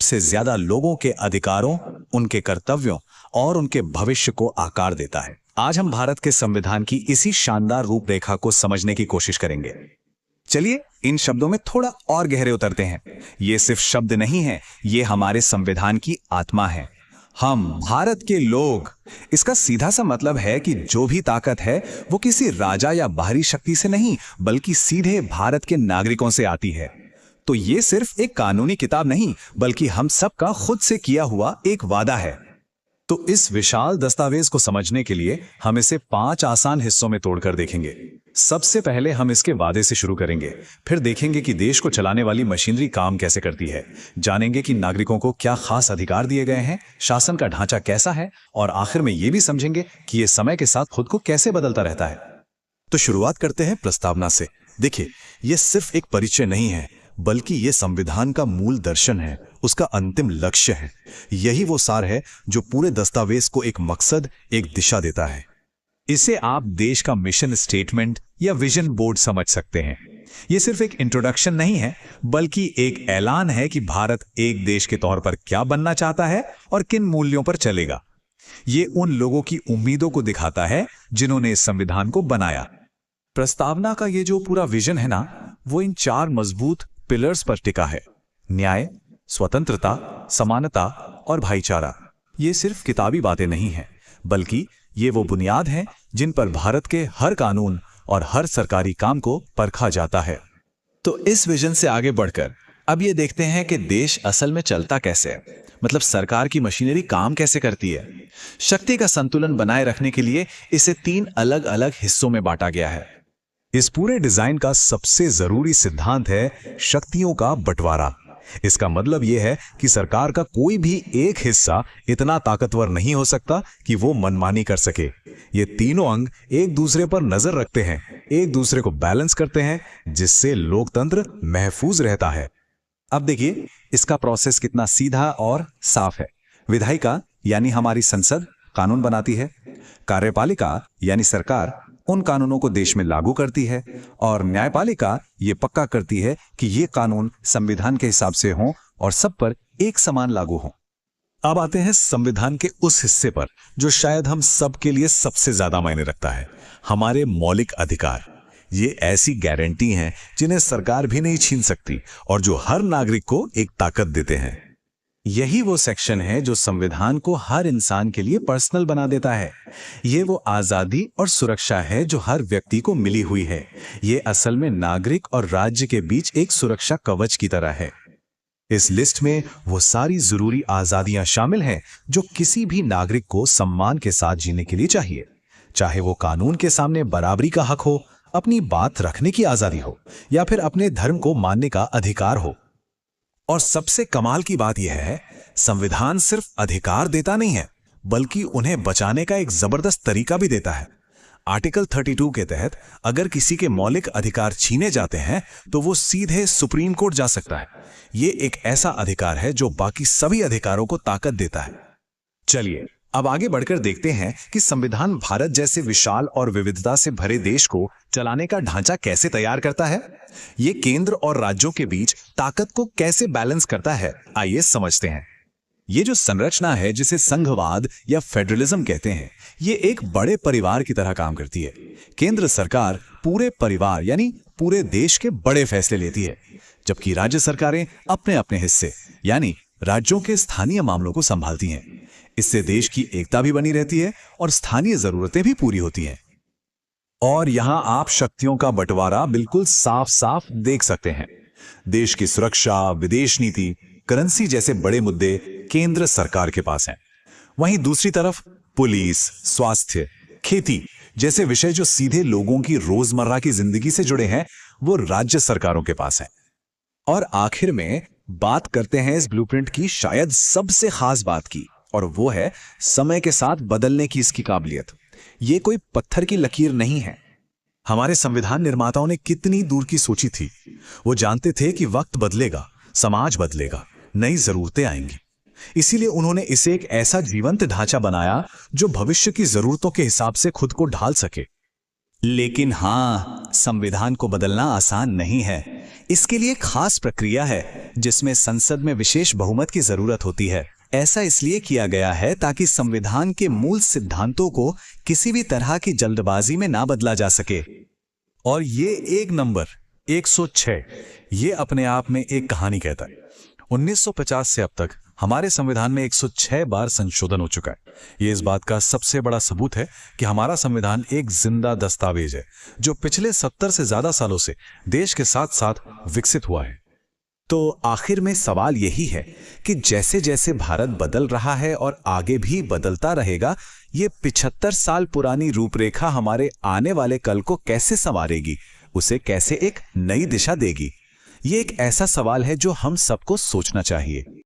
से ज्यादा लोगों के अधिकारों, उनके कर्तव्यों और उनके भविष्य को आकार देता है। आज हम भारत के संविधान की इसी शानदार रूपरेखा को समझने की कोशिश करेंगे। चलिए इन शब्दों में थोड़ा और गहरे उतरते हैं। ये सिर्फ शब्द नहीं है, ये हमारे संविधान की आत्मा है। हम भारत के लोग, इसका सीधा सा मतलब है कि जो भी ताकत है वो किसी राजा या बाहरी शक्ति से नहीं, बल्कि सीधे भारत के नागरिकों से आती है। तो ये सिर्फ एक कानूनी किताब नहीं, बल्कि हम सबका खुद से किया हुआ एक वादा है। तो इस विशाल दस्तावेज को समझने के लिए हम इसे 5 आसान हिस्सों में तोड़कर देखेंगे। सबसे पहले हम इसके वादे से शुरू करेंगे, फिर देखेंगे कि देश को चलाने वाली मशीनरी काम कैसे करती है, जानेंगे कि नागरिकों को क्या खास अधिकार दिए गए हैं, शासन का ढांचा कैसा है, और आखिर में यह भी समझेंगे कि यह समय के साथ खुद को कैसे बदलता रहता है। तो शुरुआत करते हैं प्रस्तावना से। देखिए, यह सिर्फ एक परिचय नहीं है, बल्कि यह संविधान का मूल दर्शन है, उसका अंतिम लक्ष्य है। यही वो सार है जो पूरे दस्तावेज को एक मकसद, एक दिशा देता है। इसे आप देश का मिशन स्टेटमेंट या विजन बोर्ड समझ सकते हैं। यह सिर्फ एक इंट्रोडक्शन नहीं है, बल्कि एक ऐलान है कि भारत एक देश के तौर पर क्या बनना चाहता है और किन मूल्यों पर चलेगा। ये उन लोगों की उम्मीदों को दिखाता है जिन्होंने इस संविधान को बनाया। प्रस्तावना का ये जो पूरा विजन है ना, वो इन 4 मजबूत पिलर्स पर टिका है: न्याय, स्वतंत्रता, समानता और भाईचारा। ये सिर्फ किताबी बातें नहीं हैं, बल्कि ये वो बुनियाद हैं जिन पर भारत के हर कानून और हर सरकारी काम को परखा जाता है। तो इस विजन से आगे बढ़कर अब ये देखते हैं कि देश असल में चलता कैसे है, मतलब सरकार की मशीनरी काम कैसे करती है। शक्ति का संतुलन बनाए रखने के लिए इसे 3 अलग अलग हिस्सों में बांटा गया है। इस पूरे डिजाइन का सबसे जरूरी सिद्धांत है शक्तियों का बंटवारा। इसका मतलब यह है कि सरकार का कोई भी एक हिस्सा इतना ताकतवर नहीं हो सकता कि वो मनमानी कर सके। ये तीनों अंग एक दूसरे पर नजर रखते हैं, एक दूसरे को बैलेंस करते हैं, जिससे लोकतंत्र महफूज रहता है। अब देखिए, इसका प्रोसेस कितना सीधा और साफ है। विधायिका यानी हमारी संसद कानून बनाती है, कार्यपालिका यानी सरकार उन कानूनों को देश में लागू करती है, और न्यायपालिका ये पक्का करती है कि ये कानून संविधान के हिसाब से हों और सब पर एक समान लागू हों। अब आते हैं संविधान के उस हिस्से पर जो शायद हम सब के लिए सबसे ज्यादा मायने रखता है, हमारे मौलिक अधिकार। ये ऐसी गारंटी हैं जिन्हें सरकार भी नहीं छीन सकती और जो हर नागरिक को एक ताकत देते हैं। यही वो सेक्शन है जो संविधान को हर इंसान के लिए पर्सनल बना देता है। ये वो आजादी और सुरक्षा है जो हर व्यक्ति को मिली हुई है। ये असल में नागरिक और राज्य के बीच एक सुरक्षा कवच की तरह है। इस लिस्ट में वो सारी जरूरी आजादियां शामिल हैं जो किसी भी नागरिक को सम्मान के साथ जीने के लिए चाहिए, चाहे वो कानून के सामने बराबरी का हक हो, अपनी बात रखने की आजादी हो, या फिर अपने धर्म को मानने का अधिकार हो। और सबसे कमाल की बात यह है, संविधान सिर्फ अधिकार देता नहीं है, बल्कि उन्हें बचाने का एक जबरदस्त तरीका भी देता है। आर्टिकल 32 के तहत अगर किसी के मौलिक अधिकार छीने जाते हैं तो वो सीधे सुप्रीम कोर्ट जा सकता है। ये एक ऐसा अधिकार है जो बाकी सभी अधिकारों को ताकत देता है। चलिए अब आगे बढ़कर देखते हैं कि संविधान भारत जैसे विशाल और विविधता से भरे देश को चलाने का ढांचा कैसे तैयार करता है। ये केंद्र और राज्यों के बीच ताकत को कैसे बैलेंस करता है, आइए समझते हैं। ये जो संरचना है जिसे संघवाद या फेडरलिज्म कहते हैं, ये एक बड़े परिवार की तरह काम करती है। केंद्र सरकार पूरे परिवार यानी पूरे देश के बड़े फैसले लेती है, जबकि राज्य सरकारें अपने अपने हिस्से यानी राज्यों के स्थानीय मामलों को संभालती हैं। इससे देश की एकता भी बनी रहती है और स्थानीय जरूरतें भी पूरी होती हैं। और यहां आप शक्तियों का बंटवारा बिल्कुल साफ साफ देख सकते हैं। देश की सुरक्षा, विदेश नीति, करेंसी जैसे बड़े मुद्दे केंद्र सरकार के पास हैं। वहीं दूसरी तरफ पुलिस, स्वास्थ्य, खेती जैसे विषय जो सीधे लोगों की रोजमर्रा की जिंदगी से जुड़े हैं, वो राज्य सरकारों के पास हैं। और आखिर में बात करते हैं इस ब्लूप्रिंट की शायद सबसे खास बात की, और वो है समय के साथ बदलने की इसकी काबिलियत। ये कोई पत्थर की लकीर नहीं है। हमारे संविधान निर्माताओं ने कितनी दूर की सोची थी। वो जानते थे कि वक्त बदलेगा, समाज बदलेगा, नई जरूरतें आएंगी। इसीलिए उन्होंने इसे एक ऐसा जीवंत ढांचा बनाया जो भविष्य की जरूरतों के हिसाब से खुद को ढाल सके। लेकिन हां, संविधान को बदलना आसान नहीं है। इसके लिए खास प्रक्रिया है जिसमें संसद में विशेष बहुमत की जरूरत होती है। ऐसा इसलिए किया गया है ताकि संविधान के मूल सिद्धांतों को किसी भी तरह की जल्दबाजी में ना बदला जा सके। और ये एक नंबर 106 ये अपने आप में एक कहानी कहता है। 1950 से अब तक हमारे संविधान में 106 बार संशोधन हो चुका है। ये इस बात का सबसे बड़ा सबूत है कि हमारा संविधान एक जिंदा दस्तावेज है जो पिछले 70 से ज्यादा सालों से देश के साथ साथ विकसित हुआ है। तो आखिर में सवाल यही है कि जैसे जैसे भारत बदल रहा है और आगे भी बदलता रहेगा, ये 75 साल पुरानी रूपरेखा हमारे आने वाले कल को कैसे संवारेगी, उसे कैसे एक नई दिशा देगी? ये एक ऐसा सवाल है जो हम सबको सोचना चाहिए।